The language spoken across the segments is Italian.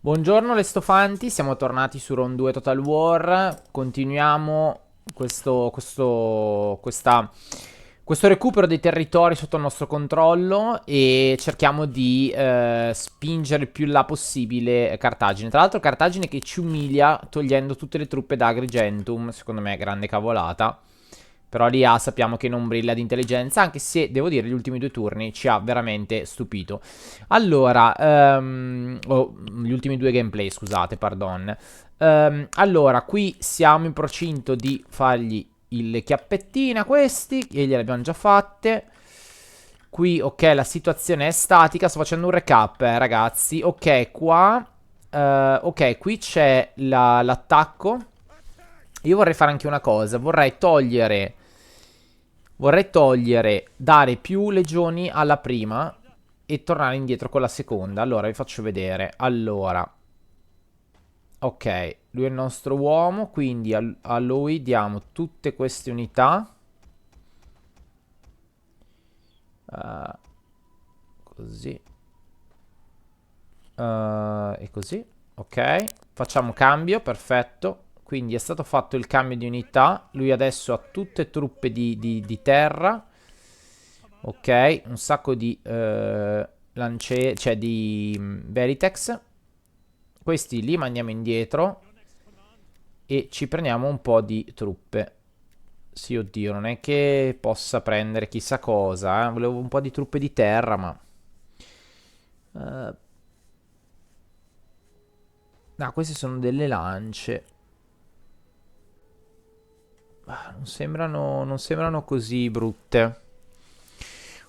Buongiorno Lestofanti, siamo tornati su Round 2 Total War. Continuiamo questo recupero dei territori sotto il nostro controllo e cerchiamo di spingere il più in là possibile Cartagine. Tra l'altro Cartagine che ci umilia togliendo tutte le truppe da Agrigentum, secondo me è grande cavolata. Però l'IA sappiamo che non brilla di intelligenza, anche se devo dire gli ultimi due turni ci ha veramente stupito. Allora, gli ultimi due gameplay, scusate, pardon. Allora, qui siamo in procinto di fargli le chiappettine a questi, e gliele abbiamo già fatte. Qui, ok, la situazione è statica, sto facendo un recap, ragazzi. Ok, qua, ok, qui c'è l'attacco. Io vorrei fare anche una cosa, vorrei togliere, dare più legioni alla prima e tornare indietro con la seconda. Allora, vi faccio vedere. Allora, ok, lui è il nostro uomo, quindi a lui diamo tutte queste unità. Così. E così. Ok, facciamo cambio, perfetto. Quindi è stato fatto il cambio di unità. Lui adesso ha tutte truppe di terra. Ok, un sacco di cioè di Veritex. Questi li mandiamo indietro e ci prendiamo un po' di truppe. Sì, oddio, non è che possa prendere chissà cosa, eh. Volevo un po' di truppe di terra, ma... no, queste sono delle lance. Non sembrano così brutte.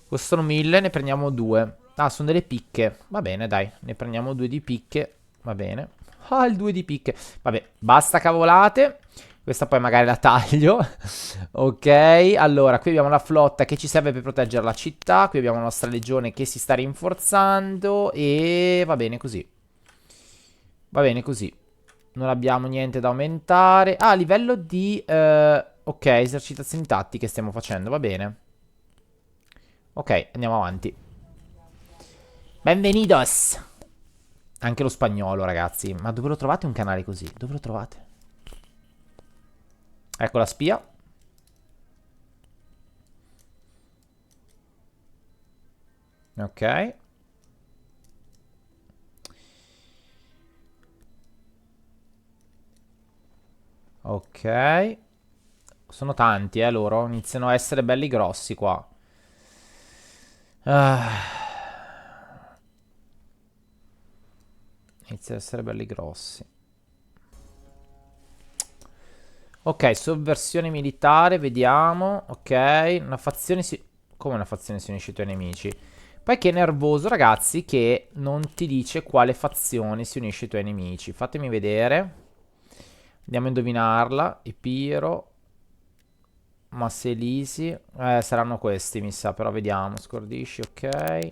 Costano 1000, ne prendiamo due. Ah, sono delle picche. Va bene, dai, ne prendiamo due di picche. Va bene. Ah, il 2 di picche. Vabbè, basta cavolate. Questa poi magari la taglio. Ok, allora, qui abbiamo la flotta che ci serve per proteggere la città. Qui abbiamo la nostra legione che si sta rinforzando. E va bene così. Va bene così. Non abbiamo niente da aumentare. Ah, livello di... ok, esercitazioni tattiche stiamo facendo, va bene. Ok, andiamo avanti. Benvenidos! Anche lo spagnolo, ragazzi. Ma dove lo trovate un canale così? Dove lo trovate? Ecco la spia. Ok. Ok. Sono tanti, loro. Iniziano a essere belli grossi qua. Ah. Iniziano a essere belli grossi. Ok, sovversione militare, vediamo. Ok, una fazione si... come una fazione si unisce ai tuoi nemici? Poi che è nervoso, ragazzi, che non ti dice quale fazione si unisce ai tuoi nemici. Fatemi vedere. Andiamo a indovinarla. Epiro. Masselisi. Saranno questi, mi sa, però vediamo. Scordisci, ok.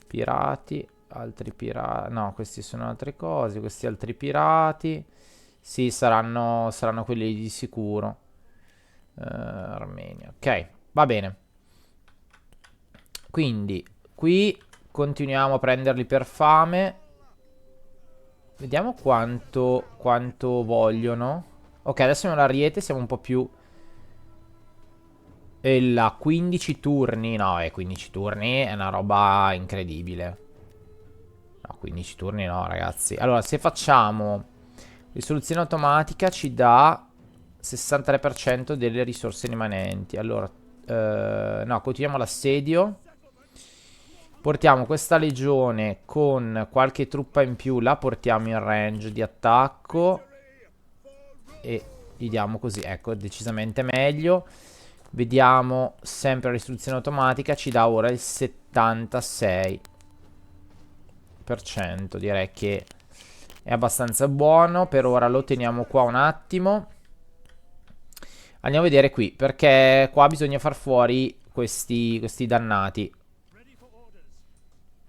Pirati. Altri pirati. No, questi sono altre cose. Questi altri pirati. Sì, saranno quelli di sicuro. Armenia. Ok, va bene. Quindi, qui continuiamo a prenderli per fame. Vediamo quanto vogliono. Ok, adesso abbiamo l'ariete, siamo un po' più... E la 15 turni. No, 15 turni è una roba incredibile. No, 15 turni no, ragazzi. Allora, se facciamo risoluzione automatica ci dà 63% delle risorse rimanenti. Allora, no, continuiamo l'assedio. Portiamo questa legione con qualche truppa in più, la portiamo in range di attacco. E gli diamo così, ecco, decisamente meglio. Vediamo sempre la risoluzione automatica, ci dà ora il 76%. Direi che è abbastanza buono. Per ora lo teniamo qua un attimo. Andiamo a vedere qui, perché qua bisogna far fuori questi dannati.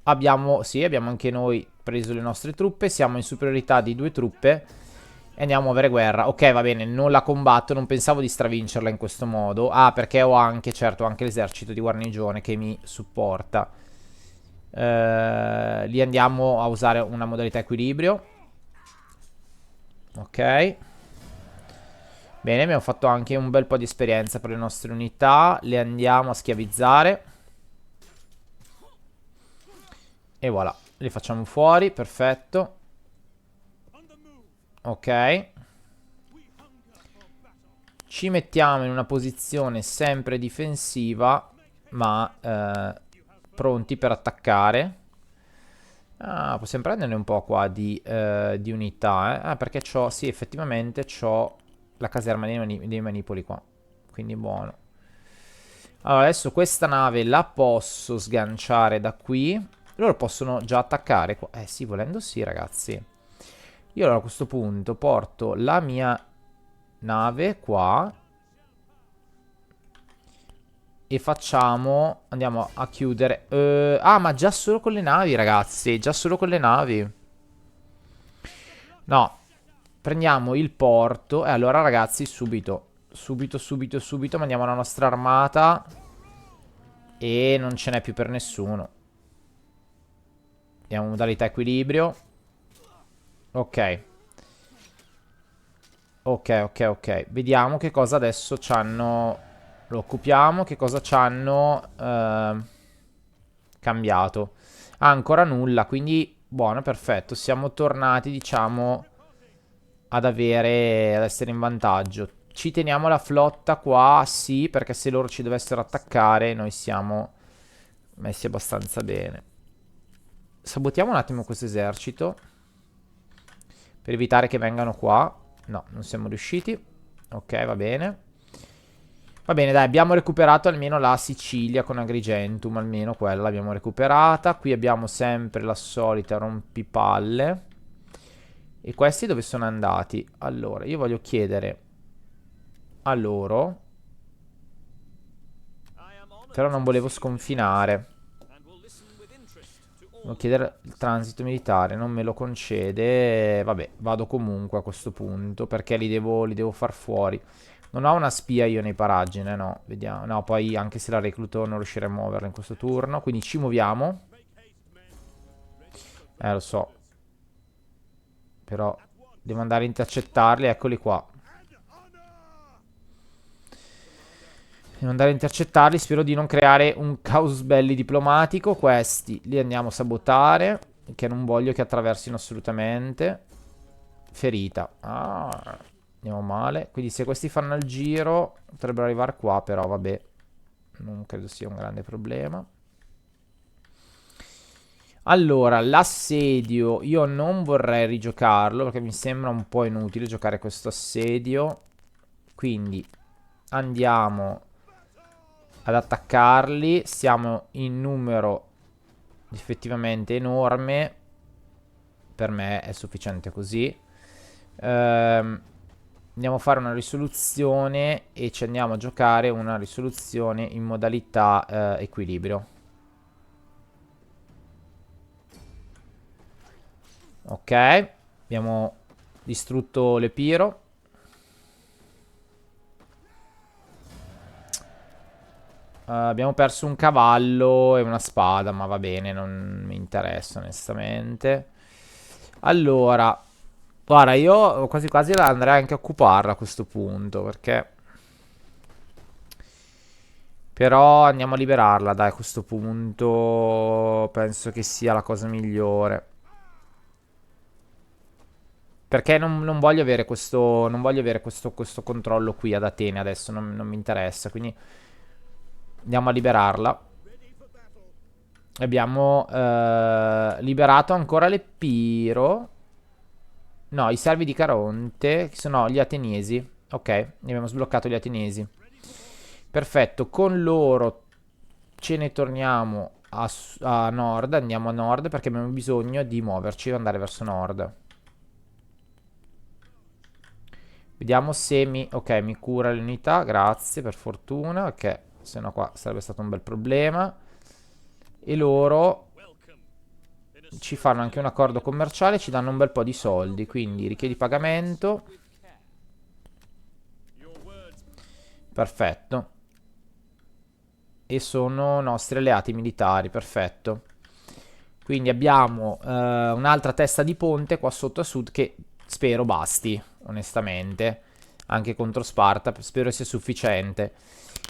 Abbiamo anche noi preso le nostre truppe. Siamo in superiorità di 2 truppe. E andiamo a avere guerra. Ok, va bene, non la combatto. Non pensavo di stravincerla in questo modo. Ah, perché ho anche, certo, anche l'esercito di guarnigione che mi supporta. Lì andiamo a usare una modalità equilibrio. Ok. Bene, abbiamo fatto anche un bel po' di esperienza per le nostre unità. Le andiamo a schiavizzare. E voilà, li facciamo fuori, perfetto. Ok. Ci mettiamo in una posizione sempre difensiva, ma pronti per attaccare. Ah, possiamo prenderne un po' qua di unità, eh. Ah, perché c'ho, sì, effettivamente c'ho la caserma dei manipoli qua. Quindi buono. Allora, adesso questa nave la posso sganciare da qui. Loro possono già attaccare qua. Eh sì, volendo sì, ragazzi. Io allora a questo punto porto la mia nave qua. E facciamo... Andiamo a chiudere. Ah, ma già solo con le navi, ragazzi. Già solo con le navi. No. Prendiamo il porto. E allora, ragazzi, subito. Subito, subito, subito. Mandiamo la nostra armata. E non ce n'è più per nessuno. Andiamo in modalità equilibrio. Ok. Ok, ok, ok. Vediamo che cosa adesso c'hanno... Lo occupiamo. Che cosa c'hanno cambiato. Ah, ancora nulla. Quindi, buono, perfetto. Siamo tornati, diciamo, ad essere in vantaggio. Ci teniamo la flotta qua? Sì, perché se loro ci dovessero attaccare, noi siamo messi abbastanza bene. Sabotiamo un attimo questo esercito per evitare che vengano qua. No, non siamo riusciti. Ok, va bene. Va bene, dai, abbiamo recuperato almeno la Sicilia con Agrigentum, almeno quella l'abbiamo recuperata. Qui abbiamo sempre la solita rompipalle. E questi dove sono andati? Allora, io voglio chiedere a loro, però non volevo sconfinare. Devo chiedere il transito militare, non me lo concede. Vabbè, vado comunque a questo punto perché li devo far fuori. Non ho una spia io nei paraggi, no? Vediamo. No, poi anche se la recluto non riuscirei a muoverla in questo turno. Quindi ci muoviamo. Lo so. Però devo andare a intercettarli, eccoli qua. Devo andare a intercettarli, spero di non creare un casus belli diplomatico. Questi li andiamo a sabotare, che non voglio che attraversino assolutamente. Ferita. Ah, andiamo male. Quindi se questi fanno il giro, potrebbero arrivare qua, però vabbè. Non credo sia un grande problema. Allora, l'assedio io non vorrei rigiocarlo perché mi sembra un po' inutile giocare questo assedio. Quindi andiamo ad attaccarli. Siamo in numero effettivamente enorme. Per me è sufficiente così. Andiamo a fare una risoluzione e ci andiamo a giocare una risoluzione in modalità equilibrio. Ok, abbiamo distrutto l'Epiro. Abbiamo perso un cavallo e una spada, ma va bene, non mi interessa onestamente. Allora, guarda, io quasi quasi la andrei anche a occuparla a questo punto, perché... Però andiamo a liberarla, dai, a questo punto penso che sia la cosa migliore. Perché non voglio avere questo, non voglio avere questo controllo qui ad Atene adesso, non mi interessa, quindi andiamo a liberarla. Abbiamo liberato ancora l'Epiro. No, i servi di Caronte, che sono gli ateniesi. Ok, ne abbiamo sbloccato gli ateniesi. Perfetto, con loro ce ne torniamo a nord, andiamo a nord perché abbiamo bisogno di muoverci e andare verso nord. Vediamo se mi... Ok, mi cura le unità, grazie, per fortuna, perché sennò qua sarebbe stato un bel problema. E loro ci fanno anche un accordo commerciale, ci danno un bel po' di soldi, quindi richiedi pagamento. Perfetto. E sono nostri alleati militari, perfetto. Quindi abbiamo un'altra testa di ponte qua sotto a sud che spero basti, onestamente. Anche contro Sparta, spero sia sufficiente.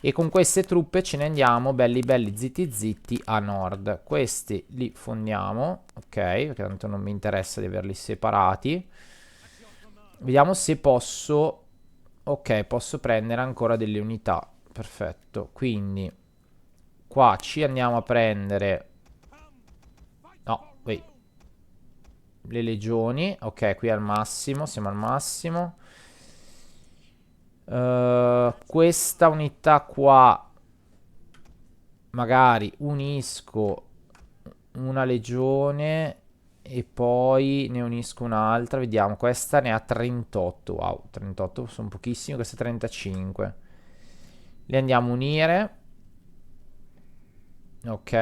E con queste truppe ce ne andiamo belli belli zitti zitti a nord. Questi li fondiamo, ok, perché tanto non mi interessa di averli separati. Vediamo se posso... Ok, posso prendere ancora delle unità. Perfetto, quindi qua ci andiamo a prendere... No, wait. Le legioni. Ok, qui al massimo, siamo al massimo. Questa unità qua magari unisco una legione e poi ne unisco un'altra. Vediamo, questa ne ha 38. Wow, 38 sono pochissimi, questa 35. Le andiamo a unire. Ok.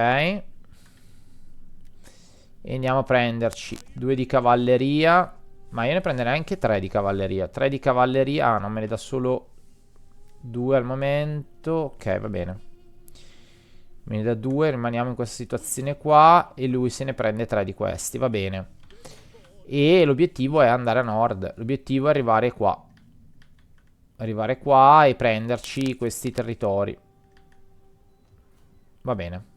E andiamo a prenderci 2 di cavalleria. Ma io ne prenderei anche 3 di cavalleria. 3 di cavalleria. Ah, non me ne dà solo 2 al momento. Ok, va bene. Me ne dà 2, rimaniamo in questa situazione qua. E lui se ne prende 3 di questi, va bene. E l'obiettivo è andare a nord. L'obiettivo è arrivare qua. Arrivare qua e prenderci questi territori. Va bene.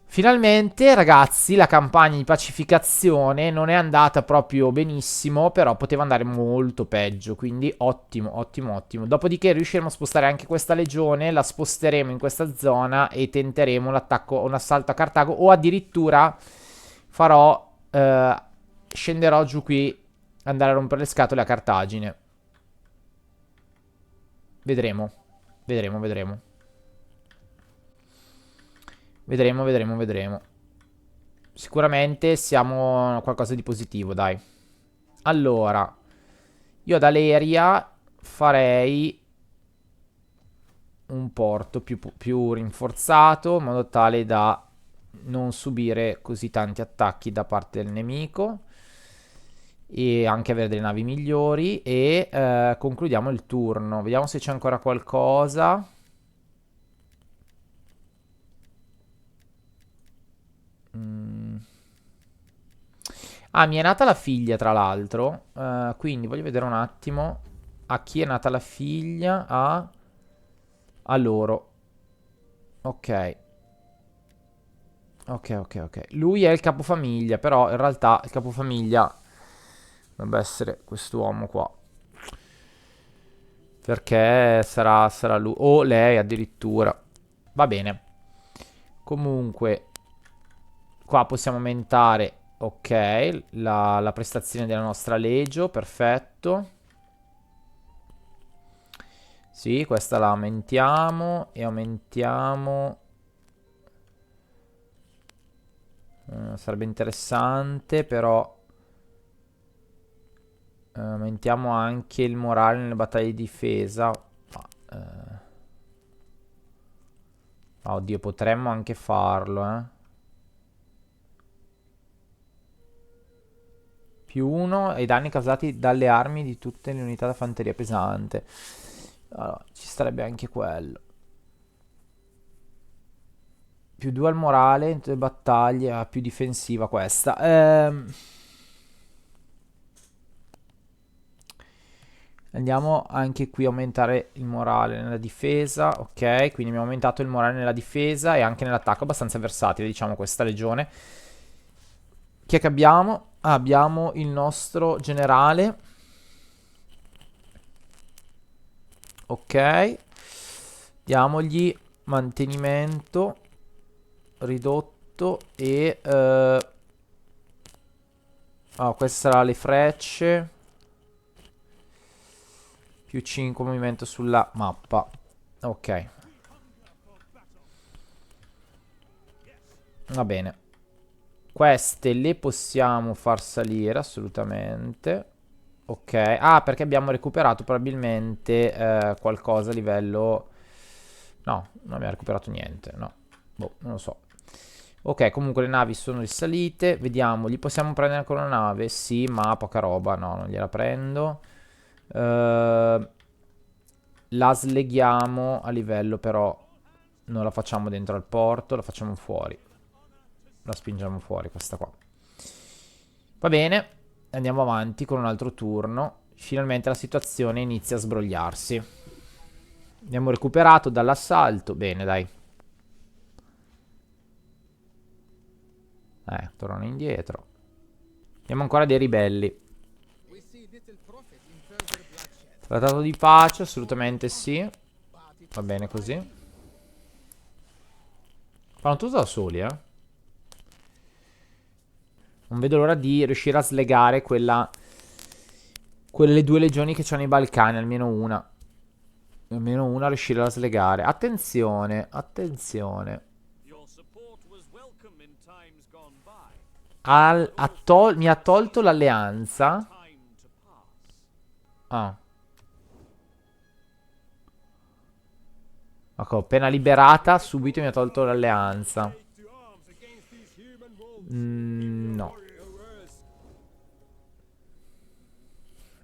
Finalmente, ragazzi, la campagna di pacificazione non è andata proprio benissimo, però poteva andare molto peggio, quindi ottimo, ottimo, ottimo. Dopodiché riusciremo a spostare anche questa legione, la sposteremo in questa zona e tenteremo l'attacco, un assalto a Cartago, o addirittura farò, scenderò giù qui, andare a rompere le scatole a Cartagine. Vedremo, vedremo, vedremo. Vedremo, vedremo, vedremo. Sicuramente siamo qualcosa di positivo, dai. Allora, io ad Aleria farei un porto più rinforzato, in modo tale da non subire così tanti attacchi da parte del nemico e anche avere delle navi migliori. E concludiamo il turno. Vediamo se c'è ancora qualcosa. Ah, mi è nata la figlia, tra l'altro. Quindi voglio vedere un attimo a chi è nata la figlia. A loro. Ok. Ok, ok, ok. Lui è il capofamiglia, però in realtà il capofamiglia dovrebbe essere quest'uomo qua. Perché sarà lui. O lei addirittura. Va bene. Comunque, qua possiamo aumentare, ok, la prestazione della nostra legio, perfetto. Sì, questa la aumentiamo e aumentiamo. Sarebbe interessante, però aumentiamo anche il morale nelle battaglie di difesa. Oddio, potremmo anche farlo, eh. Più 1 ai danni causati dalle armi di tutte le unità da fanteria pesante. Allora, ci starebbe anche quello. Più 2 al morale in tutte le battaglie. Più difensiva questa. Andiamo anche qui a aumentare il morale nella difesa. Ok, quindi abbiamo aumentato il morale nella difesa e anche nell'attacco, abbastanza versatile, diciamo, questa legione. Chi è che abbiamo? Abbiamo il nostro generale. Ok. Diamogli mantenimento ridotto e... queste saranno le frecce. Più 5 movimento sulla mappa. Ok. Va bene. Queste le possiamo far salire assolutamente. Ok. Ah, perché abbiamo recuperato probabilmente qualcosa a livello... No, non abbiamo recuperato niente. No. Boh, non lo so. Ok, comunque le navi sono risalite. Vediamo, gli possiamo prendere ancora una nave? Sì, ma poca roba. No, non gliela prendo. La sleghiamo a livello, però non la facciamo dentro al porto, la facciamo fuori. la spingiamo fuori questa qua. Va bene, andiamo avanti con un altro turno. Finalmente la situazione inizia a sbrogliarsi. Abbiamo recuperato dall'assalto. Bene, dai. Tornano indietro. Abbiamo ancora dei ribelli. Trattato di pace, assolutamente sì. Va bene così. Fanno tutto da soli, eh. Non vedo l'ora di riuscire a slegare quelle due legioni che c'hanno i Balcani, almeno una. Almeno una riuscire a slegare. Attenzione, attenzione. Mi ha tolto l'alleanza. Ah. Ecco, appena liberata, subito mi ha tolto l'alleanza. No.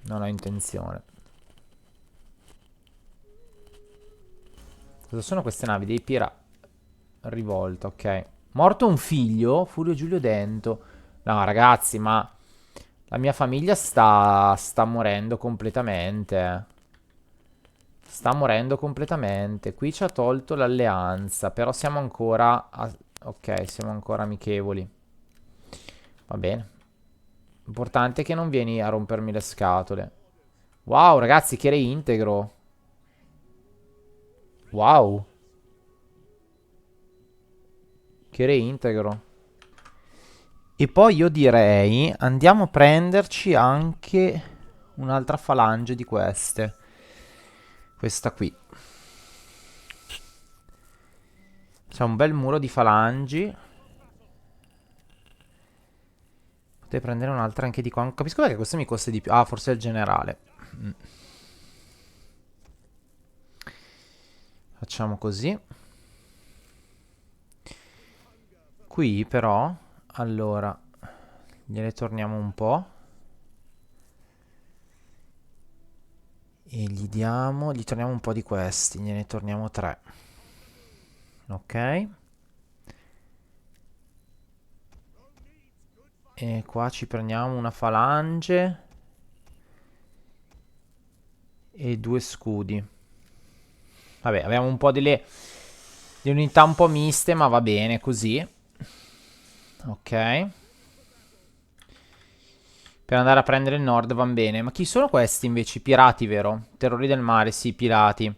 Non ho intenzione. Cosa sono queste navi? Dei pirati. Rivolta, ok. Morto un figlio? Furio Giulio Dento. No, ragazzi, ma la mia famiglia sta morendo completamente. Sta morendo completamente. Qui ci ha tolto l'alleanza. Però siamo ancora... ok, siamo ancora amichevoli. Va bene. L'importante è che non vieni a rompermi le scatole. Wow, ragazzi, che reintegro. Wow. Che reintegro. E poi io direi andiamo a prenderci anche un'altra falange di queste. Questa qui. C'è un bel muro di falangi. Potrei prendere un'altra anche di qua. Non capisco perché questo mi costa di più. Ah, forse è il generale. Facciamo così. Qui però, allora, gliene torniamo un po'. E gli torniamo un po' di questi. Gliene torniamo 3. Ok. E qua ci prendiamo una falange. E 2 scudi. Vabbè, abbiamo un po' delle unità un po' miste, ma va bene così. Ok. Per andare a prendere il nord van bene. Ma chi sono questi invece? I pirati, vero? Terrori del mare, sì, pirati.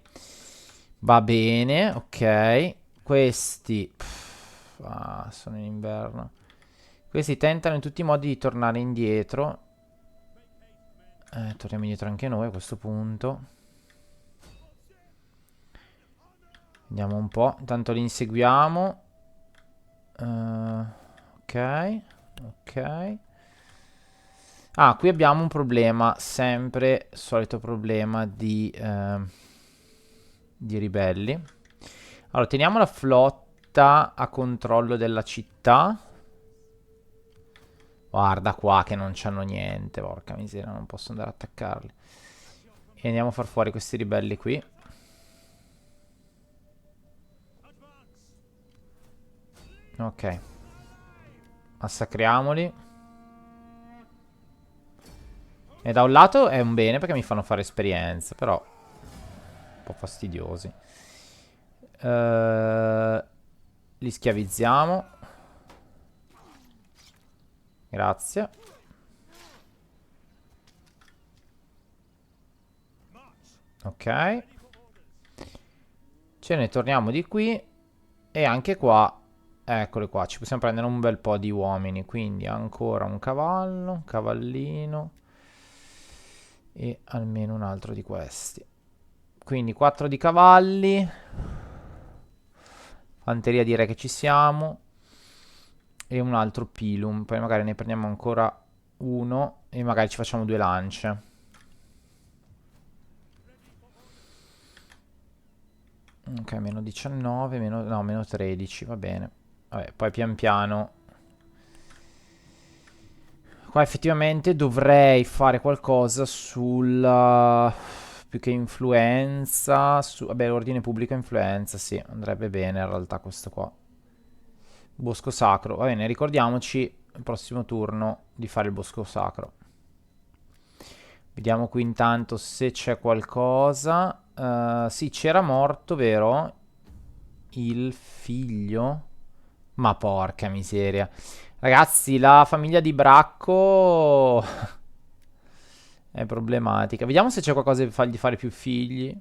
Va bene, ok. Questi... sono in inverno. Questi tentano in tutti i modi di tornare indietro. Torniamo indietro anche noi a questo punto. Vediamo un po'. Intanto li inseguiamo. Ok. Ok. Ah, qui abbiamo un problema. Sempre solito problema di ribelli. Allora, teniamo la flotta a controllo della città. Guarda qua che non c'hanno niente. Porca miseria, non posso andare a attaccarli. E andiamo a far fuori questi ribelli qui. Ok. Massacriamoli. E da un lato è un bene perché mi fanno fare esperienza. Però un po' fastidiosi. Li schiavizziamo. Grazie. Ok. Ce ne torniamo di qui. E anche qua. Eccole qua. Ci possiamo prendere un bel po' di uomini. Quindi ancora un cavallo. Un cavallino. E almeno un altro di questi. Quindi 4 di cavalli. Fanteria direi che ci siamo. E un altro pilum. Poi magari ne prendiamo ancora uno. E magari ci facciamo 2 lance. Ok, meno 19, no, meno 13, va bene. Vabbè, poi pian piano. Qua effettivamente dovrei fare qualcosa sul... più che influenza. Vabbè, l'ordine pubblico e influenza, sì, andrebbe bene in realtà questo qua. Bosco sacro. Va bene, ricordiamoci il prossimo turno di fare il bosco sacro. Vediamo qui intanto se c'è qualcosa. Sì, c'era morto, vero? Il figlio. Ma porca miseria. Ragazzi, la famiglia di Bracco è problematica. Vediamo se c'è qualcosa che fargli fare più figli.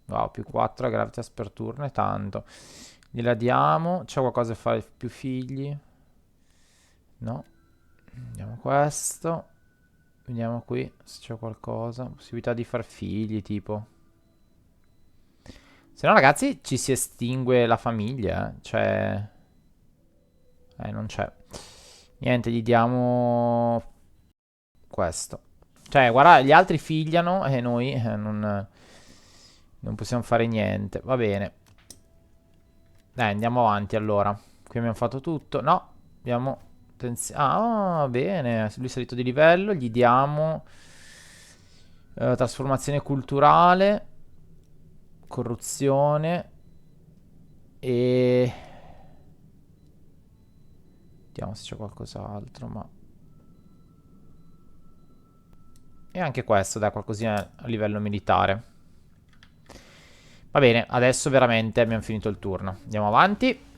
Wow, più 4 a gravitas per turno è tanto. Gliela diamo. C'è qualcosa che fare più figli? No. Vediamo questo. Vediamo qui se c'è qualcosa. Possibilità di far figli, tipo. Se no, ragazzi, ci si estingue la famiglia, eh. Cioè... non c'è. Niente, gli diamo questo. Cioè, guarda, gli altri figliano e noi non possiamo fare niente. Va bene. Dai, andiamo avanti allora. Qui abbiamo fatto tutto. No, abbiamo... Ah, bene. Lui è salito di livello. Gli diamo... trasformazione culturale. Corruzione. E... Vediamo se c'è qualcos'altro, ma... E anche questo dà qualcosina a livello militare. Va bene, adesso veramente abbiamo finito il turno. Andiamo avanti.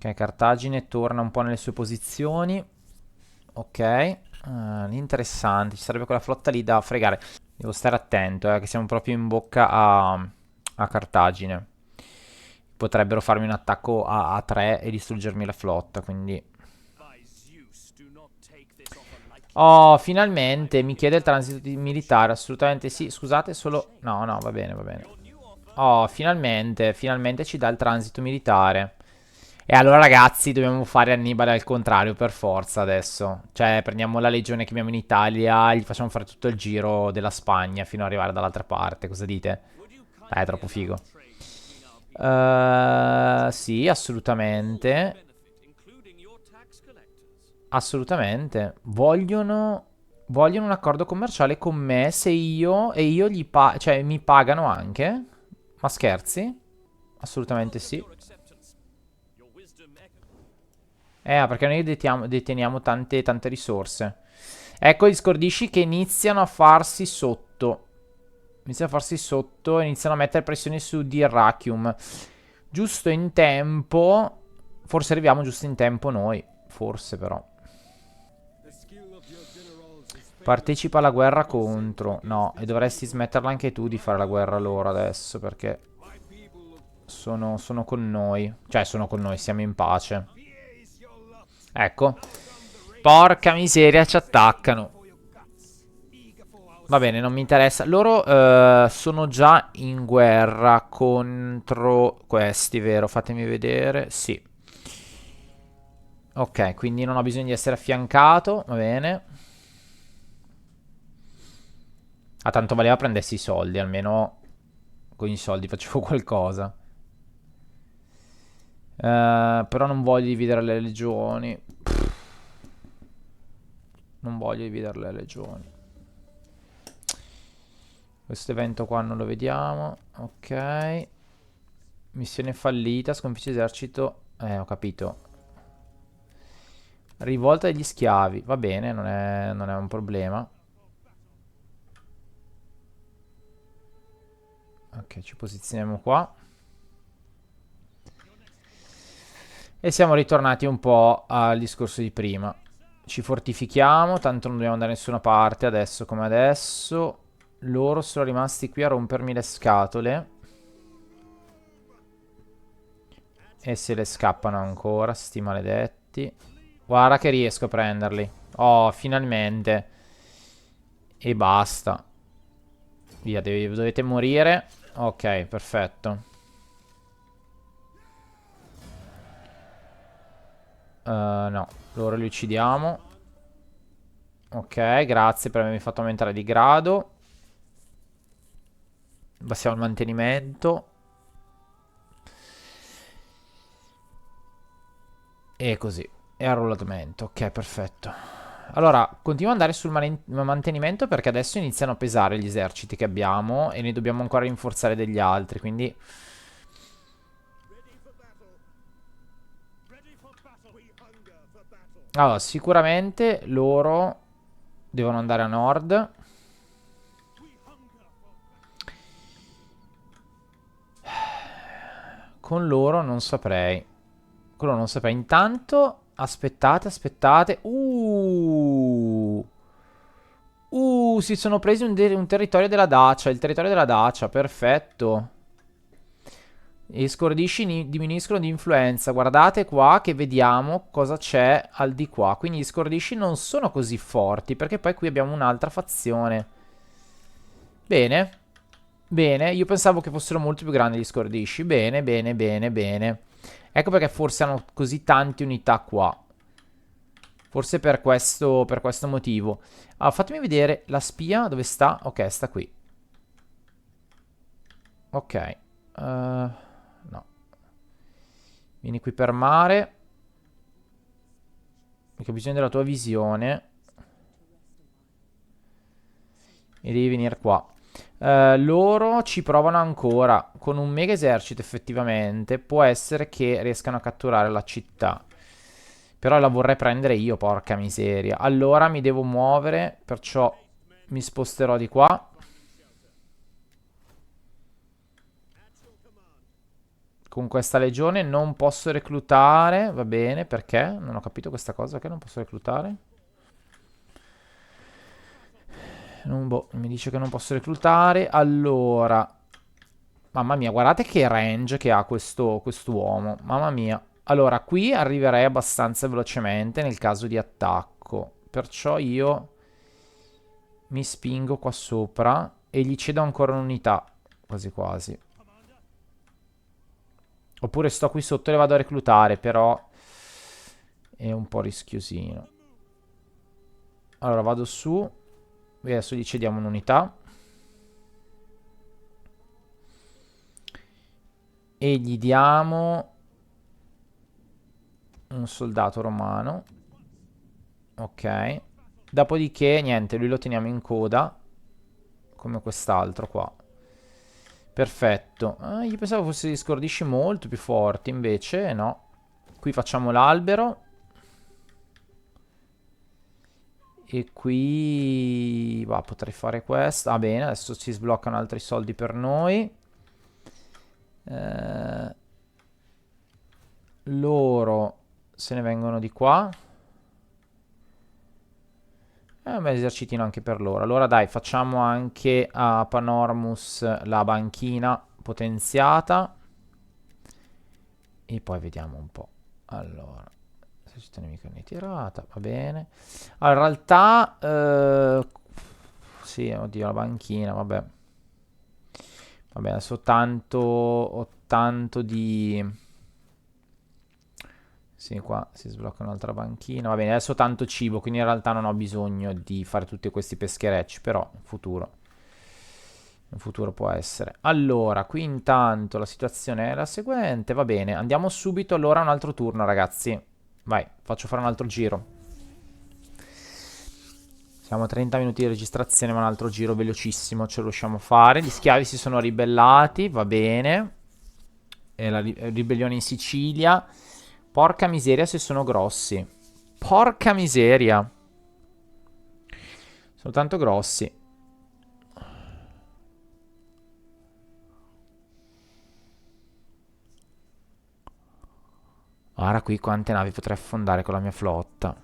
Ok, Cartagine torna un po' nelle sue posizioni. Ok. Interessante. Ci sarebbe quella flotta lì da fregare. Devo stare attento, che siamo proprio in bocca a Cartagine. Potrebbero farmi un attacco a 3 e distruggermi la flotta, quindi... Oh, finalmente mi chiede il transito militare, assolutamente sì. Scusate, solo... No, no, va bene, va bene. Oh, finalmente, finalmente ci dà il transito militare. E allora ragazzi, dobbiamo fare Annibale al contrario per forza adesso. Cioè, prendiamo la legione che abbiamo in Italia, gli facciamo fare tutto il giro della Spagna fino ad arrivare dall'altra parte. Cosa dite? È troppo figo. Sì, assolutamente. Assolutamente. Vogliono un accordo commerciale con me se io e io cioè mi pagano anche? Ma scherzi? Assolutamente sì. Perché noi deteniamo tante risorse. Ecco gli scordisci che iniziano a farsi sotto. Iniziano a farsi sotto e iniziano a mettere pressione su Dyrrachium. Giusto in tempo. Forse arriviamo giusto in tempo noi. Forse però. Partecipa alla guerra contro. No, e dovresti smetterla anche tu di fare la guerra loro adesso, perché sono con noi. Cioè, sono con noi, siamo in pace. Ecco. Porca miseria, ci attaccano. Va bene, non mi interessa. Loro sono già in guerra contro questi, vero? Fatemi vedere. Sì. Ok, quindi non ho bisogno di essere affiancato. Va bene. Ah, tanto valeva prendessi i soldi, almeno con i soldi facevo qualcosa. Però non voglio dividere le legioni. Non voglio dividere le legioni. Questo evento qua non lo vediamo. Ok. Missione fallita, sconfigge esercito. Ho capito. Rivolta degli schiavi. Va bene, non è un problema. Ok, ci posizioniamo qua. E siamo ritornati un po' al discorso di prima. Ci fortifichiamo, tanto non dobbiamo andare da nessuna parte adesso come adesso. Loro sono rimasti qui a rompermi le scatole. E se le scappano ancora, sti maledetti. Guarda che riesco a prenderli. Oh, finalmente. E basta. Via, dovete morire. Ok, perfetto. No, loro li uccidiamo. Ok, grazie per avermi fatto aumentare di grado. Passiamo al mantenimento. E così. E arruolamento. Ok, perfetto. Allora, continuo ad andare sul mantenimento perché adesso iniziano a pesare gli eserciti che abbiamo e ne dobbiamo ancora rinforzare degli altri, quindi... Allora, sicuramente loro devono andare a nord. Con loro non saprei. Con loro non saprei. Intanto, aspettate, aspettate. Si sono presi un territorio della Dacia. Il territorio della Dacia, perfetto. I scordisci diminuiscono di influenza. Guardate qua che vediamo cosa c'è al di qua. Quindi gli scordisci non sono così forti perché poi qui abbiamo un'altra fazione. Bene. Bene, io pensavo che fossero molto più grandi gli scordisci. Bene, bene, bene, bene. Ecco perché forse hanno così tante unità qua. Forse per questo motivo. Allora, fatemi vedere la spia dove sta. Ok, sta qui. Ok. No. Vieni qui per mare. Perché ho bisogno della tua visione. E devi venire qua. Loro ci provano ancora. Con un mega esercito effettivamente. Può essere che riescano a catturare la città. Però la vorrei prendere io, porca miseria. Allora mi devo muovere. Perciò mi sposterò di qua. Con questa legione non posso reclutare. Va bene, perché? Non ho capito questa cosa. Perché non posso reclutare? Boh, mi dice che non posso reclutare. Allora, mamma mia, guardate che range che ha quest'uomo. Mamma mia. Allora, qui arriverei abbastanza velocemente nel caso di attacco. Perciò io mi spingo qua sopra e gli cedo ancora un'unità. Quasi quasi. Oppure sto qui sotto e le vado a reclutare, però è un po' rischiosino. Allora, vado su. E adesso gli cediamo un'unità. E gli diamo un soldato romano. Ok. Dopodiché, niente, lui lo teniamo in coda. Come quest'altro qua. Perfetto. Io pensavo fosse gli scordisci molto più forti, invece no. Qui facciamo l'albero. E qui... Va, potrei fare questo. Ah, bene, adesso si sbloccano altri soldi per noi. Eh, loro se ne vengono di qua. Un bel esercitino anche per loro. Allora dai, facciamo anche a Panormus la banchina potenziata. E poi vediamo un po'. Allora, esercito nemico in ritirata, va bene. Allora, in realtà... sì, oddio, la banchina, vabbè. Vabbè, adesso ho tanto di... Sì, qua si sblocca un'altra banchina. Va bene, adesso ho tanto cibo, quindi in realtà non ho bisogno di fare tutti questi pescherecci, però in futuro può essere. Allora, qui intanto la situazione è la seguente, va bene, andiamo subito allora a un altro turno, ragazzi. Vai, faccio fare un altro giro. Siamo a 30 minuti di registrazione, ma un altro giro velocissimo ce lo riusciamo a fare. Gli schiavi si sono ribellati, va bene. E la ribellione in Sicilia. Porca miseria se sono grossi. Porca miseria. Sono tanto grossi. Ora qui quante navi potrei affondare con la mia flotta.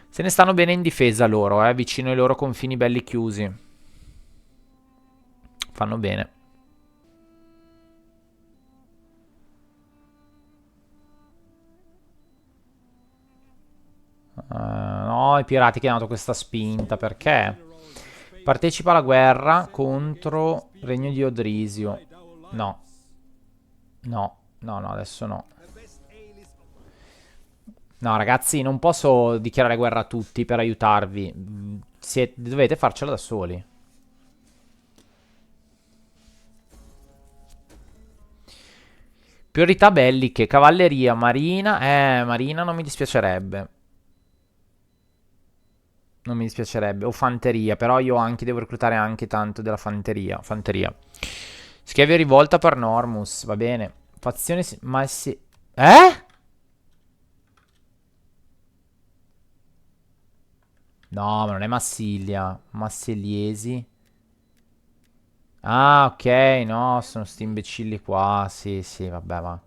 Se ne stanno bene in difesa loro, vicino ai loro confini belli chiusi. Fanno bene. No, i pirati che hanno dato questa spinta, perché? Partecipa alla guerra contro Regno di Odrisio. No, no, no, no, adesso no. No, ragazzi, non posso dichiarare guerra a tutti per aiutarvi. Dovete farcela da soli. Priorità belliche, cavalleria, marina. Marina non mi dispiacerebbe. Non mi dispiacerebbe. O fanteria, però io anche devo reclutare anche tanto della fanteria. Fanteria. Schiavi rivolta per Normus, va bene. Fazione... Ma si... No, ma non è Massilia. Massiliesi. Ah, ok, no, sono sti imbecilli qua. Sì, sì, vabbè, ma...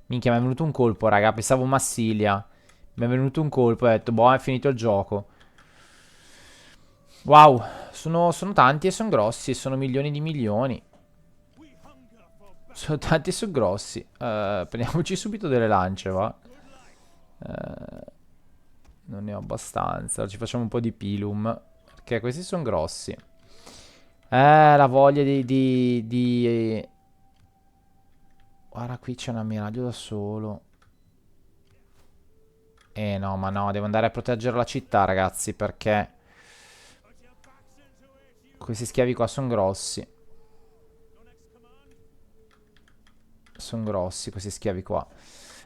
Minchia, mi è venuto un colpo, raga. Pensavo Massilia. Mi è venuto un colpo e ho detto, boh, è finito il gioco. Wow, sono tanti e sono grossi. Sono milioni di milioni. Sono tanti e sono grossi. Prendiamoci subito delle lance, va. Non ne ho abbastanza. Ci facciamo un po' di pilum. Perché questi sono grossi. La voglia di... Guarda, qui c'è un ammiraglio da solo. No, ma no, devo andare a proteggere la città, ragazzi, perché questi schiavi qua sono grossi. Sono grossi questi schiavi qua.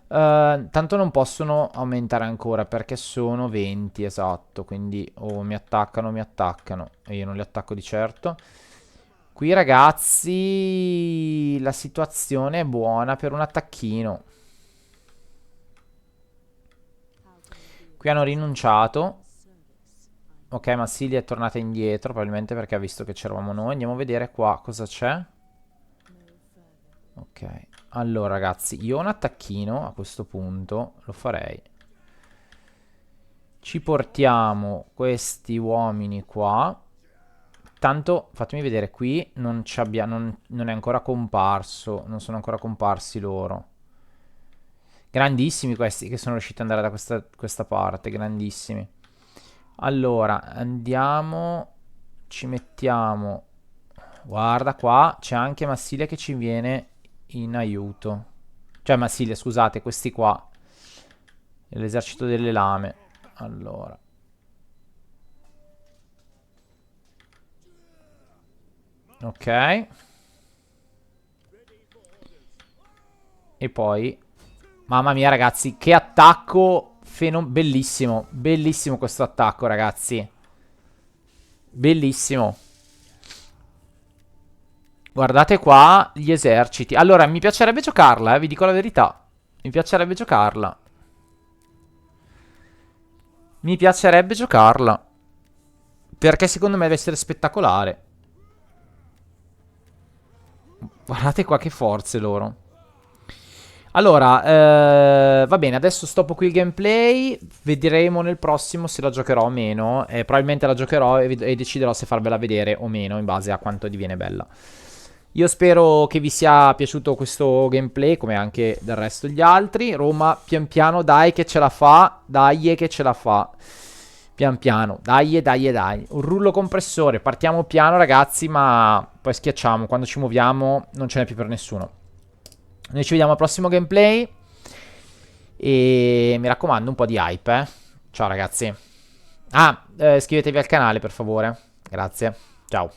Tanto non possono aumentare ancora perché sono 20, esatto. Quindi o mi attaccano o mi attaccano. E io non li attacco di certo. Qui ragazzi, la situazione è buona per un attacchino. Qui hanno rinunciato. Ok, ma Silly è tornata indietro, probabilmente perché ha visto che c'eravamo noi. Andiamo a vedere qua cosa c'è. Ok, allora ragazzi, io un attacchino a questo punto lo farei. Ci portiamo questi uomini qua. Tanto, fatemi vedere, qui non è ancora comparso. Non sono ancora comparsi loro. Grandissimi questi che sono riusciti ad andare da questa parte, grandissimi. Allora, andiamo, ci mettiamo. Guarda qua, c'è anche Massilia che ci viene in aiuto. Cioè Massilia, scusate, questi qua. L'esercito delle lame. Allora. Ok. E poi... Mamma mia ragazzi, che attacco bellissimo. Bellissimo questo attacco ragazzi. Bellissimo. Guardate qua gli eserciti. Allora, mi piacerebbe giocarla, vi dico la verità. Mi piacerebbe giocarla. Mi piacerebbe giocarla. Perché secondo me deve essere spettacolare. Guardate qua che forze loro. Allora, va bene, adesso stoppo qui il gameplay. Vedremo nel prossimo se la giocherò o meno. Probabilmente la giocherò e deciderò se farvela vedere o meno in base a quanto diviene bella. Io spero che vi sia piaciuto questo gameplay, come anche del resto degli altri. Roma, pian piano, dai che ce la fa. Dai che ce la fa. Pian piano, dai, dai, dai. Un rullo compressore, partiamo piano ragazzi, ma poi schiacciamo. Quando ci muoviamo non ce n'è più per nessuno. Noi ci vediamo al prossimo gameplay. E mi raccomando, un po' di hype, eh. Ciao ragazzi. Ah, iscrivetevi al canale per favore. Grazie. Ciao.